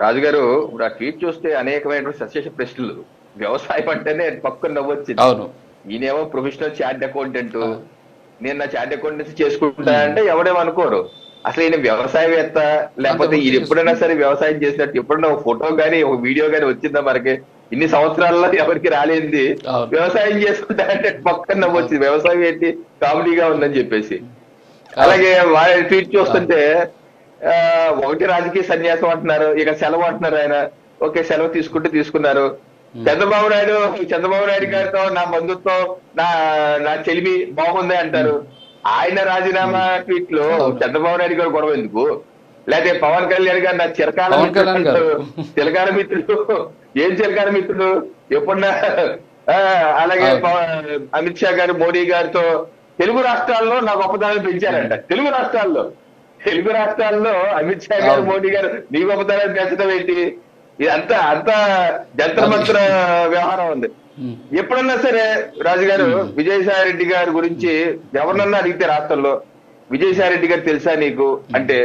రాజుగారు ఇప్పుడు ఆ ట్వీట్ చూస్తే అనేకమైన సస్యశ ప్రశ్నలు. వ్యవసాయం అంటేనే పక్కన నవ్వొచ్చింది. అవును. ఈయనేమో ప్రొఫెషనల్ చార్ట్ అకౌంటెంట్, ఆ, నేను నా చార్ట్ అకౌంటెన్సీ చేసుకుంటా అంటే ఎవడేమనుకోరు. అసలు ఈయన వ్యవసాయవేత్త, అంతే లేకపోతే వృత్తి ఈయన ఎప్పుడైనా చేసుకుని. సరే వ్యవసాయం చేసినట్టు ఎప్పుడైనా ఒక ఫోటో గానీ ఒక వీడియో గానీ వచ్చిందా మనకి? ఇన్ని సంవత్సరాల్లో ఎవరికి రాలేంది అవును. వ్యవసాయం చేసుకుంటా అంటే పక్కన అవును. నవ్వొచ్చింది. వ్యవసాయం ఏంటి కామెడీగా ఉందని చెప్పేసి. అవును. అలాగే వాళ్ళ ట్వీట్ అవును. చూస్తుంటే ఆ ఒకటి రాజకీయ సన్యాసం అంటున్నారు, ఇక సెలవు అంటున్నారు ఆయన. ఓకే, సెలవు తీసుకుంటే తీసుకున్నారు. ఉమ్. చంద్రబాబు నాయుడు ఉమ్. గారితో నా బంధుత్వం, నా నా చెలిమి బాగుంది ఉమ్. అంటారు. ఆయన రాజీనామా ఉమ్. ట్వీట్ లో అవును. చంద్రబాబు నాయుడు గారు గొడవ ఎందుకు? లేకపోతే పవన్ కళ్యాణ్ గారు నా చిరకాల పవన్ మిత్రుడు కళ్యాణ్ గారు. అంటారు. చిరకాల మిత్రుడు, ఏం చిరకాల మిత్రుడు? ఎప్పుడన్నా ఆ, అలాగే అవును. అమిత్ షా గారు మోడీ గారితో తెలుగు రాష్ట్రాల్లో నా గొప్పతనాన్ని పెంచారంట. తెలుగు రాష్ట్రాల్లో అమిత్ షా గారు అవును. మోడీ గారు నీ గొప్పతనాన్ని పెంచడం ఏంటి? ఇదంతా జంతర్ అది. మంత్ర వ్యవహారం ఉంది. ఉమ్. ఎప్పుడన్నా సరే రాజుగారు ఉమ్. విజయసాయి రెడ్డి గారి గురించి ఎవరినన్నా అడిగితే రాష్ట్రంలో విజయసాయి రెడ్డి గారు తెలుసా నీకు అంటే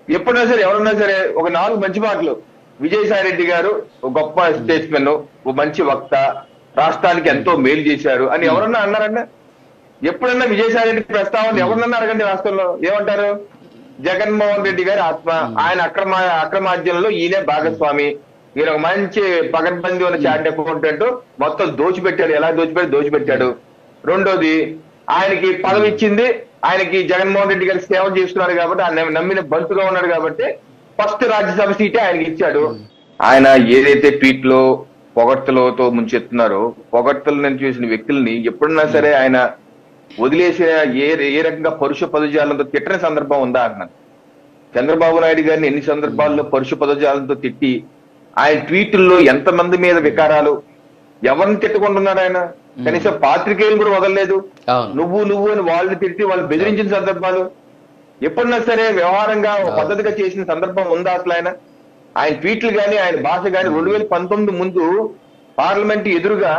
ఎప్పుడన్నా సరే ఎవరన్నా సరే ఒక 4 మంచి మాటలు. విజయసాయి రెడ్డి గారు ఒక గొప్ప స్టేట్స్మెన్, ఒక మంచి వక్త, రాష్ట్రానికి ఎంతో మేలు చేశారు అని ఉమ్. ఎవరన్నా అన్నారన్నా? ఎప్పుడన్నా విజయసాయి రెడ్డి ప్రస్తావన ఉమ్. ఎవరన్నా అడగండి రాష్ట్రంలో, ఏమంటారు? జగన్మోహన్ రెడ్డి గారి ఆత్మ, ఆయన అక్రమార్జనలో ఈయనే భాగస్వామి, ఈయన ఒక మంచి పగడ్బందీ ఉన్న చార్ట్ అకౌంటెంట్, మొత్తం దోచిపెట్టాడు. ఎలా దోచిపెట్టాడు. రెండోది, ఆయనకి పదవి ఇచ్చింది, ఆయనకి జగన్మోహన్ రెడ్డి గారికి సేవ చేస్తున్నారు కాబట్టి, ఆయన నమ్మిన బంతుగా ఉన్నాడు కాబట్టి ఫస్ట్ రాజ్యసభ సీటే ఆయనకి ఇచ్చాడు. ఆయన ఏదైతే ట్వీట్ లో పొగడ్తలతో ముంచెత్తున్నారో, పొగడ్తలను చూసిన వ్యక్తుల్ని ఎప్పుడన్నా సరే ఆయన వదిలేసిన ఏ రకంగా పరుష పదజాలంతో తిట్టని సందర్భం ఉందా అన్నాను. చంద్రబాబు నాయుడు గారిని ఎన్ని సందర్భాల్లో పరుష పదజాలంతో తిట్టి, ఆయన ట్వీటుల్లో ఎంతమంది మీద వికారాలు, ఎవరిని తిట్టుకుంటున్నాడు ఆయన? కనీసం పాత్రికేయులు కూడా వదలలేదు. అవును. నువ్వు అని వాళ్ళు తిట్టి వాళ్ళు బెదిరించిన సందర్భాలు ఎప్పుడన్నా సరే వ్యవహారంగా ఒక పద్ధతిగా చేసిన సందర్భం ఉందా అసలు? ఆయన ట్వీట్లు గాని ఆయన భాష గాని 2019 ముందు పార్లమెంట్ ఎదురుగా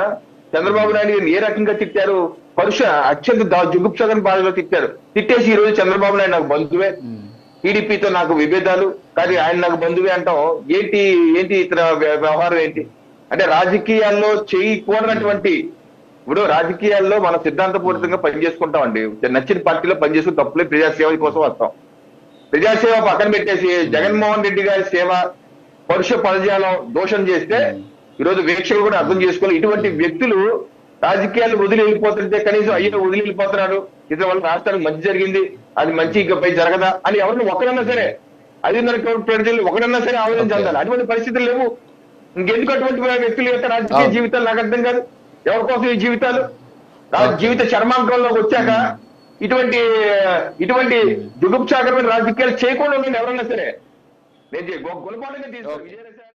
చంద్రబాబు నాయుడు గారిని ఏ రకంగా తిట్టారు? పరుష అత్యంత జుగుప్సగని భాషలో తిట్టారు. తిట్టేసి ఈ రోజు చంద్రబాబు నాయుడు నాకు బంధువే, ఉమ్. టీడీపీతో నాకు విభేదాలు, కానీ ఆయన నాకు బంధువే అంటాం ఏంటి? ఇతర వ్యవహారం ఏంటి? అంటే రాజకీయాల్లో చేయకూడనటువంటి, ఇప్పుడు రాజకీయాల్లో మనం సిద్ధాంతపూరితంగా పనిచేసుకుంటామండి. నచ్చిన పార్టీలో పనిచేసుకుని తప్పులే, ప్రజాసేవ కోసం వస్తాం. ప్రజాసేవ పక్కన పెట్టేసి జగన్మోహన్ రెడ్డి గారి సేవ పరుష పదజాలం దోషం చేస్తే ఈరోజు వీక్షకులు కూడా అర్థం చేసుకోవాలి. ఇటువంటి వ్యక్తులు రాజకీయాలు వదిలి వెళ్ళిపోతుంటే కనీసం అయ్యో వదిలి వెళ్ళిపోతున్నారు, ఇతర వల్ల రాష్ట్రానికి మంచి జరిగింది, అది మంచి ఇకపై జరగదా అని ఎవరిని ఒకరన్నా సరే 5.5 కోట్ల ప్రజలు ఒకరన్నా సరే ఆవేదన చెందాలి. అటువంటి పరిస్థితులు లేవు. ఇంకెందుకు అటువంటి వ్యక్తుల యొక్క రాజకీయ జీవితాలు నాకు అర్థం కాదు. ఎవరి కోసం ఈ జీవితాలు? జీవిత చర్మాంకంలోకి వచ్చాక ఇటువంటి జుగుప్సాకరమైన రాజకీయాలు చేయకుండా ఎవరన్నా సరే నేను గుణపాఠంగా తీసుకున్నాను.